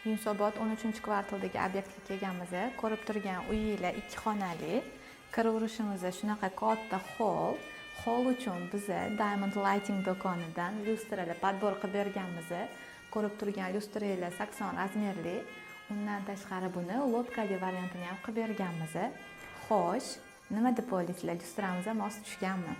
Yunusobod 13-kvartaldagi obyektga kelganmiz. Ko'rib turgan uyinglar 2 xonali. Kiraverishimizda shunaqa katta hol. Hol uchun biz Diamond Lighting do'konidan lyustralar podbor qilib berganmiz. Ko'rib turgan lyustralar 80 razmerli. Undan tashqari buni lotkali variantini ham qilib berganmiz. Xo'sh, nima deb o'ylaysizlar? Lyustramizga mos tushganmi?